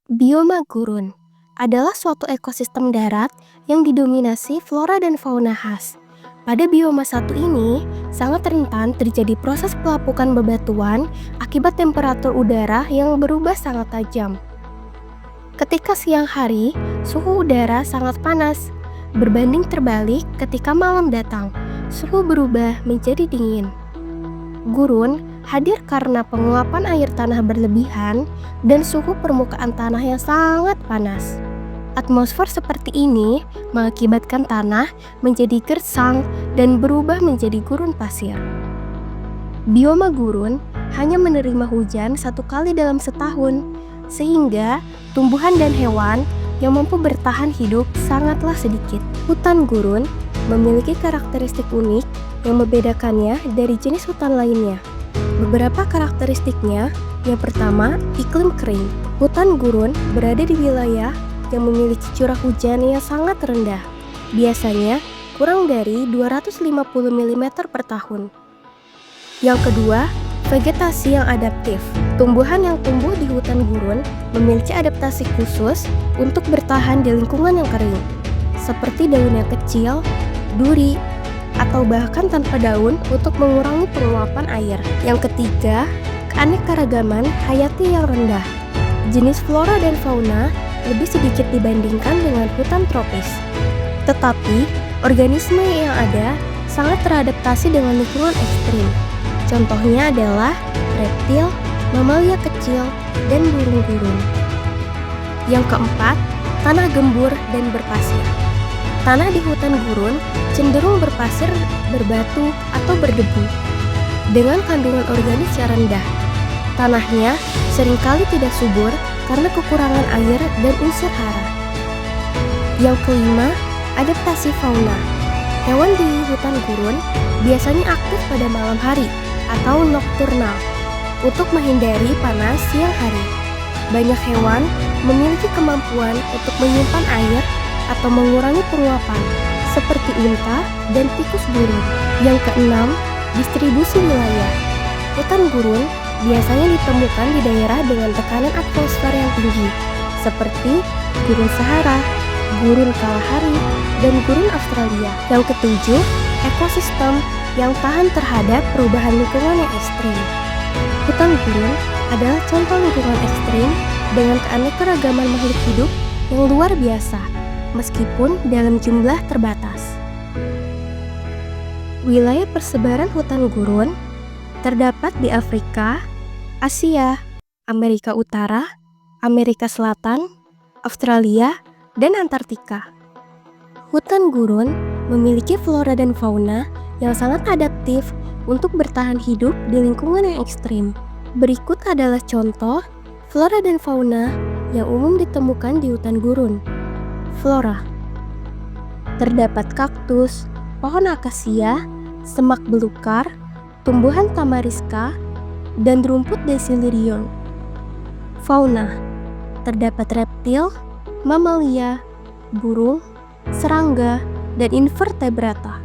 Bioma gurun adalah suatu ekosistem darat yang didominasi flora dan fauna khas. Pada bioma satu ini, sangat rentan terjadi proses pelapukan bebatuan akibat temperatur udara yang berubah sangat tajam. Ketika siang hari, suhu udara sangat panas. Berbanding terbalik ketika malam datang, suhu berubah menjadi dingin. Gurun hadir karena penguapan air tanah berlebihan dan suhu permukaan tanah yang sangat panas. Atmosfer seperti ini mengakibatkan tanah menjadi gersang dan berubah menjadi gurun pasir. Bioma gurun hanya menerima hujan satu kali dalam setahun, sehingga tumbuhan dan hewan yang mampu bertahan hidup sangatlah sedikit. Hutan gurun memiliki karakteristik unik yang membedakannya dari jenis hutan lainnya. Beberapa karakteristiknya, yang pertama, iklim kering. Hutan gurun berada di wilayah yang memiliki curah hujan yang sangat rendah, biasanya kurang dari 250 mm per tahun. Yang kedua, vegetasi yang adaptif. Tumbuhan yang tumbuh di hutan gurun memiliki adaptasi khusus untuk bertahan di lingkungan yang kering, seperti daun yang kecil, duri, atau bahkan tanpa daun untuk mengurangi penguapan air. Yang ketiga, keanekaragaman hayati yang rendah. Jenis flora dan fauna lebih sedikit dibandingkan dengan hutan tropis. Tetapi, organisme yang ada sangat teradaptasi dengan lingkungan ekstrim. Contohnya adalah reptil, mamalia kecil, dan burung gurun. Yang keempat, tanah gembur dan berpasir. Tanah di hutan gurun cenderung berpasir, berbatu, atau berdebu dengan kandungan organik yang rendah. Tanahnya seringkali tidak subur karena kekurangan air dan unsur hara. Yang kelima, adaptasi fauna. Hewan di hutan gurun biasanya aktif pada malam hari atau nokturnal untuk menghindari panas siang hari. Banyak hewan memiliki kemampuan untuk menyimpan air atau mengurangi penguapan, seperti unta dan tikus gurun. Yang keenam, distribusi wilayah. Hutan gurun biasanya ditemukan di daerah dengan tekanan atmosfer yang tinggi, seperti gurun Sahara, gurun Kalahari, dan gurun Australia. Yang ketujuh, ekosistem yang tahan terhadap perubahan lingkungan yang ekstrim. Hutan gurun adalah contoh lingkungan ekstrim dengan keanekaragaman makhluk hidup yang luar biasa, meskipun dalam jumlah terbatas. Wilayah persebaran hutan gurun terdapat di Afrika, Asia, Amerika Utara, Amerika Selatan, Australia, dan Antartika. Hutan gurun memiliki flora dan fauna yang sangat adaptif untuk bertahan hidup di lingkungan yang ekstrim. Berikut adalah contoh flora dan fauna yang umum ditemukan di hutan gurun. Flora. Terdapat kaktus, pohon akasia, semak belukar, tumbuhan tamariska, dan rumput desilirion. Fauna. Terdapat reptil, mamalia, burung, serangga, dan invertebrata.